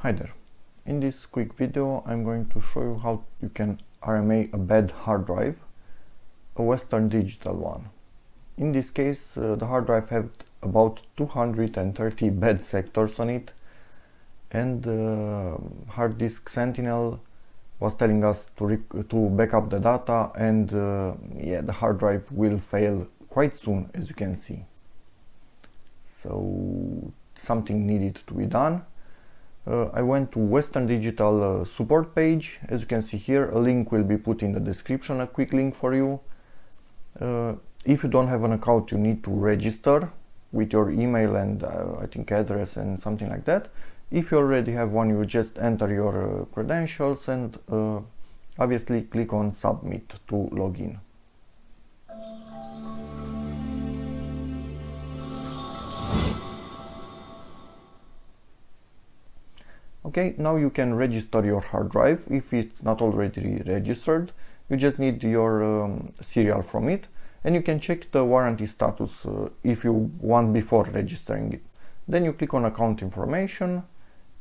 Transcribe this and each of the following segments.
Hi there. In this quick video I'm going to show you how you can RMA a bad hard drive, a Western Digital one. In this case the hard drive had about 230 bad sectors on it, and hard disk Sentinel was telling us to back up the data, and yeah, the hard drive will fail quite soon, as you can see. So something needed to be done. I went to Western Digital support page. As you can see here, a link will be put in the description, a quick link for you. If you don't have an account, you need to register with your email and I think address and something like that. If you already have one, you just enter your credentials and obviously click on submit to log in. Okay, now you can register your hard drive. If it's not already registered, you just need your serial from it, and you can check the warranty status if you want before registering it. Then you click on account information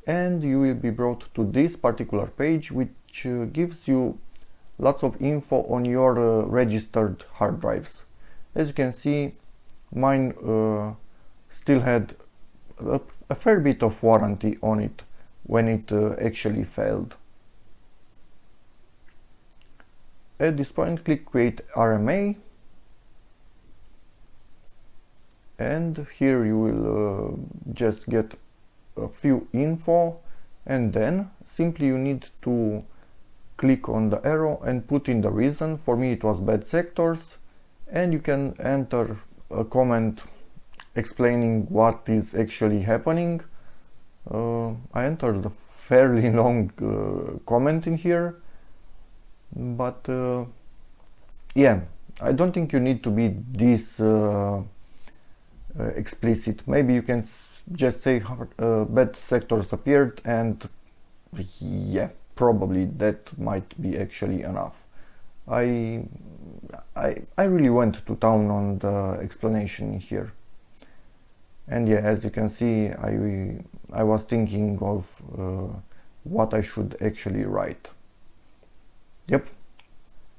and you will be brought to this particular page, which gives you lots of info on your registered hard drives. As you can see, mine still had a fair bit of warranty on it when it actually failed. At this point, click Create RMA, and here you will just get a few info, and then simply you need to click on the arrow and put in the reason. For me it was bad sectors, and you can enter a comment explaining what is actually happening. I entered a fairly long comment in here, but yeah, I don't think you need to be this explicit. Maybe you can just say bad sectors appeared, and yeah, probably that might be actually enough. I really went to town on the explanation here. And yeah, as you can see, I was thinking of what I should actually write. Yep,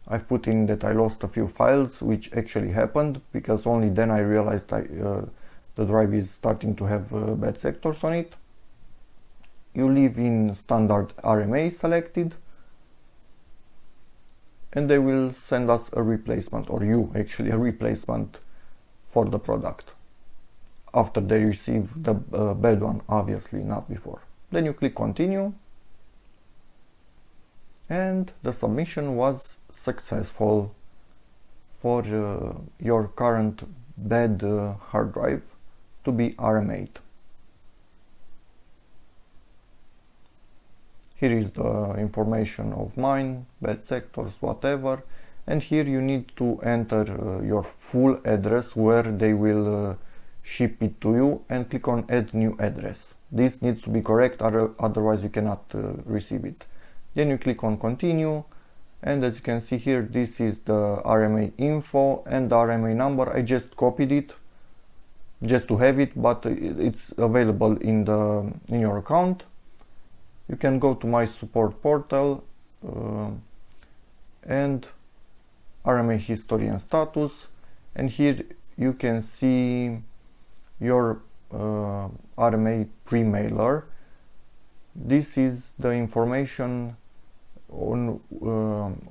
I've put in that I lost a few files, which actually happened, because only then I realized the drive is starting to have bad sectors on it. You leave in standard RMA selected, and they will send us a replacement, or you actually a replacement for the product, after they receive the bad one, obviously, not before. Then you click continue, and the submission was successful for your current bad hard drive to be RMA'd. Here is the information of mine, bad sectors, whatever, and here you need to enter your full address where they will ship it to you, and click on add new address. This needs to be correct, otherwise you cannot receive it. Then you click on continue, and as you can see here, this is the RMA info and the RMA number. I just copied it just to have it, but it's available in your account. You can go to my support portal and RMA history and status, and here you can see your RMA pre-mailer. This is the information on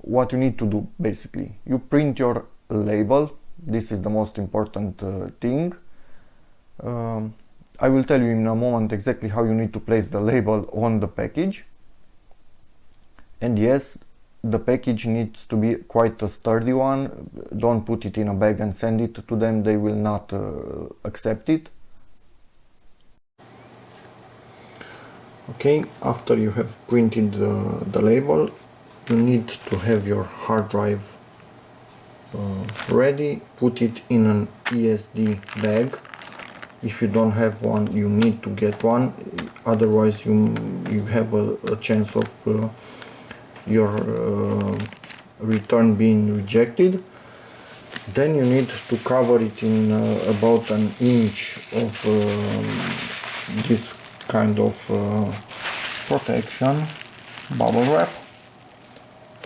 what you need to do. Basically, you print your label. This is the most important thing. I will tell you in a moment exactly how you need to place the label on the package. And yes, the package needs to be quite a sturdy one. Don't put it in a bag and send it to them, they will not accept it. Okay, after you have printed the label, you need to have your hard drive ready. Put it in an ESD bag. If you don't have one, you need to get one, otherwise you have a chance of your return being rejected. Then you need to cover it in about an inch of this kind of protection, bubble wrap,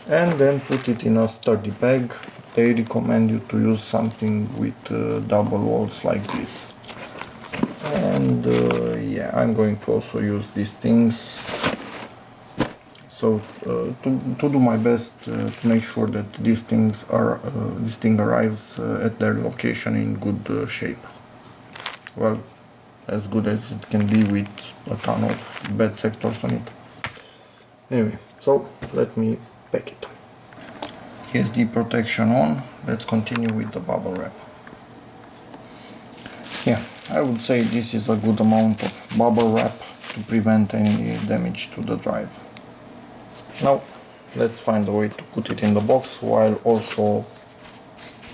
and then put it in a sturdy bag. They recommend you to use something with double walls like this. And yeah, I'm going to also use these things. So to do my best to make sure that these things are this thing arrives at their location in good shape. Well, as good as it can be with a ton of bad sectors on it. Anyway, so let me pack it. Here's the protection on. Let's continue with the bubble wrap. Yeah, I would say this is a good amount of bubble wrap to prevent any damage to the drive. Now let's find a way to put it in the box while also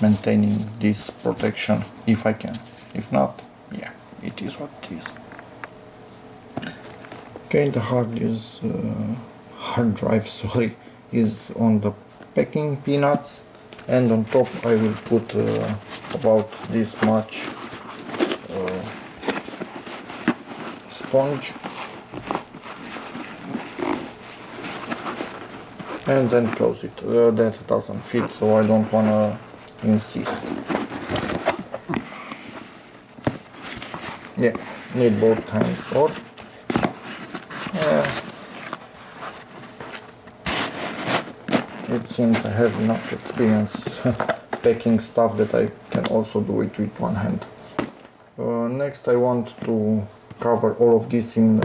maintaining this protection if I can. If not, yeah, it is what it is. Okay, the hard drive is on the packing peanuts, and on top I will put about this much sponge, and then close it. That doesn't fit, so I don't want to insist. Yeah, need both hands, or it seems I have enough experience packing stuff that I can also do it with one hand. Next I want to cover all of this in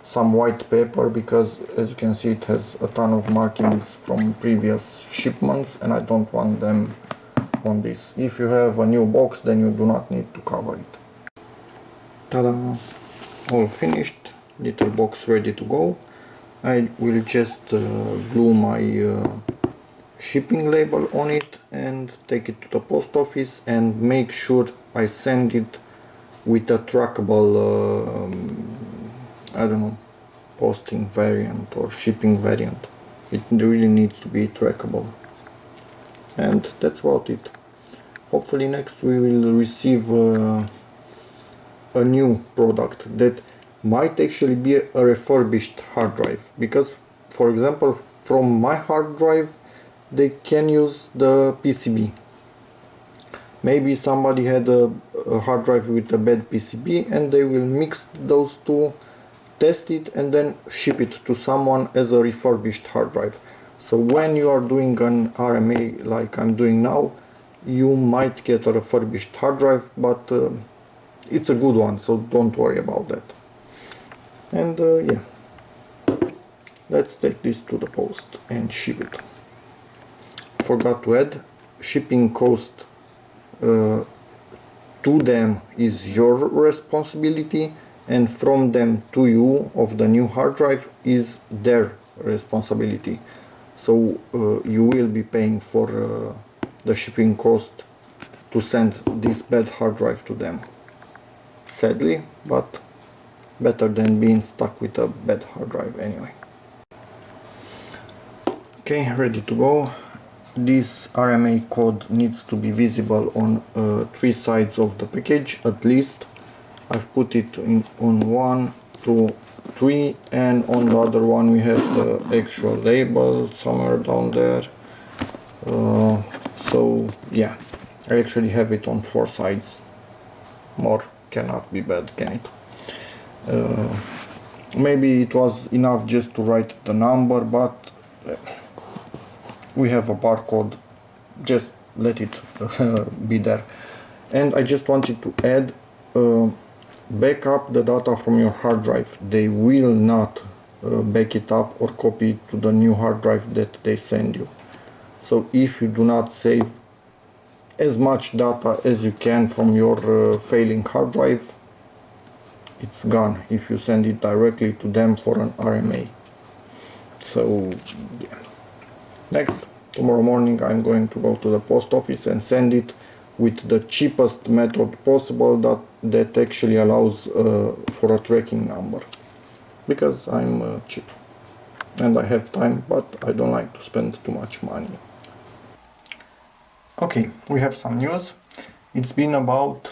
some white paper, because as you can see it has a ton of markings from previous shipments and I don't want them on this. If you have a new box, then you do not need to cover it. Ta-da! All finished, little box ready to go. I will just glue my shipping label on it and take it to the post office and make sure I send it with a trackable I don't know, posting variant or shipping variant. It really needs to be trackable. And that's about it. Hopefully next we will receive a new product that might actually be a refurbished hard drive, because for example from my hard drive they can use the PCB. Maybe somebody had a hard drive with a bad PCB and they will mix those two, test it and then ship it to someone as a refurbished hard drive. So when you are doing an RMA like I'm doing now, you might get a refurbished hard drive, but it's a good one, so don't worry about that. And yeah, let's take this to the post and ship it. Forgot to add, shipping cost to them is your responsibility, and from them to you of the new hard drive is their responsibility. So you will be paying for the shipping cost to send this bad hard drive to them. Sadly, but better than being stuck with a bad hard drive anyway. Okay, ready to go. This RMA code needs to be visible on 3 sides of the package at least. I've put it on 1, 2, 3, and on the other one we have the actual label somewhere down there. So yeah, I actually have it on 4 sides. More cannot be bad, can it? Maybe it was enough just to write the number, but we have a barcode, just let it be there. And I just wanted to add, back up the data from your hard drive. They will not back it up or copy it to the new hard drive that they send you. So if you do not save as much data as you can from your failing hard drive, it's gone if you send it directly to them for an RMA. So yeah. Next, tomorrow morning I'm going to go to the post office and send it with the cheapest method possible that actually allows for a tracking number, because I'm cheap and I have time, but I don't like to spend too much money. Okay, we have some news. It's been about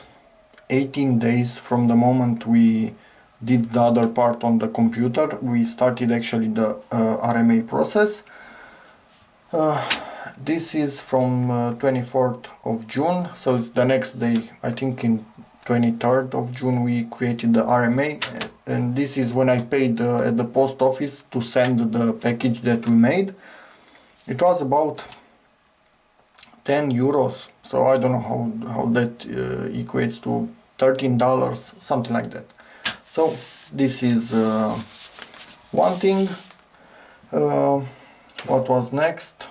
18 days from the moment we did the other part on the computer. We started actually the RMA process. This is from 24th of June, so it's the next day. I think in 23rd of June we created the RMA, and this is when I paid at the post office to send the package that we made. It was about 10 euros, so I don't know how that equates to $13, something like that. So this is one thing. What was next?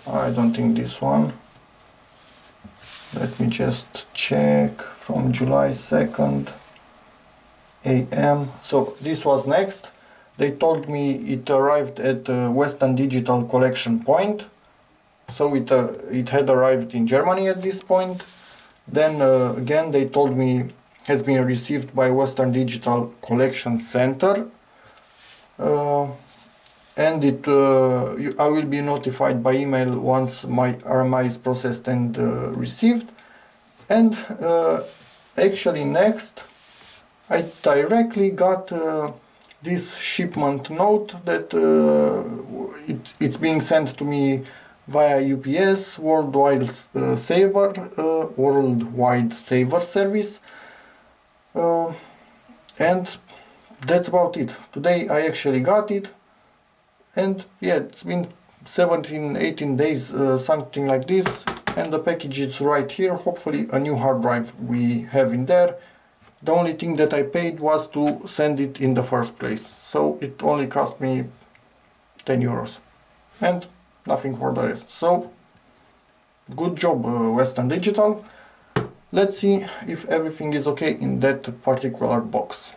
I don't think this one. Let me just check. From July 2nd AM. So this was next. They told me it arrived at Western Digital collection point. So it had arrived in Germany at this point. Then again they told me has been received by Western Digital Collection Center. And I will be notified by email once my RMA is processed and received. And actually next I directly got this shipment note that it's being sent to me via UPS worldwide saver service, and that's about it. Today I actually got it, and yeah, it's been 17-18 days, something like this, and the package is right here. Hopefully a new hard drive we have in there. The only thing that I paid was to send it in the first place, so it only cost me 10 euros and nothing for the rest. So good job, Western Digital. Let's see if everything is okay in that particular box.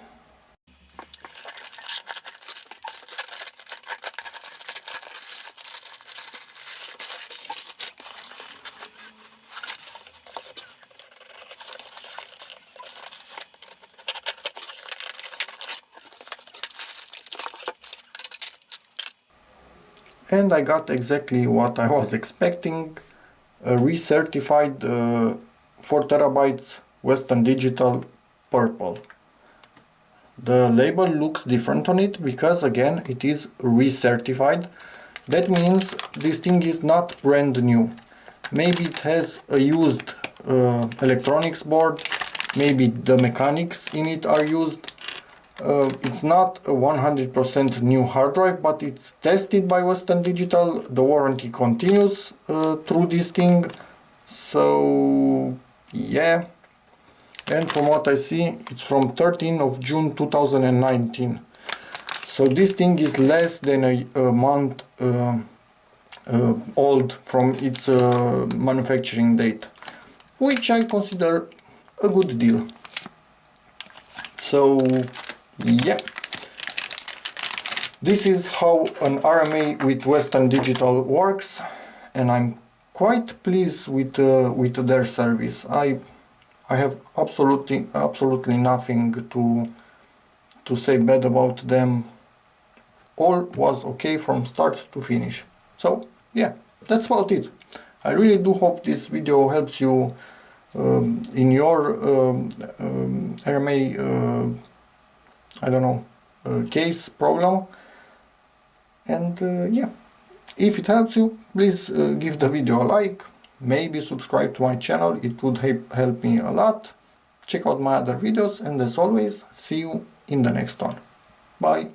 And I got exactly what I was expecting, a recertified 4 terabytes Western Digital purple. The label looks different on it because again it is recertified. That means this thing is not brand new. Maybe it has a used electronics board, maybe the mechanics in it are used. It's not a 100% new hard drive, but it's tested by Western Digital. The warranty continues through this thing. So yeah, and from what I see, it's from 13th of June 2019. So this thing is less than a month old from its manufacturing date, which I consider a good deal. So yeah, this is how an RMA with Western Digital works, and I'm quite pleased with their service. I have absolutely nothing to say bad about them. All was okay from start to finish. So yeah, that's about it. I really do hope this video helps you in your RMA I don't know, case problem. And yeah, if it helps you, please give the video a like, maybe subscribe to my channel, it would help me a lot. Check out my other videos, and as always, see you in the next one. Bye.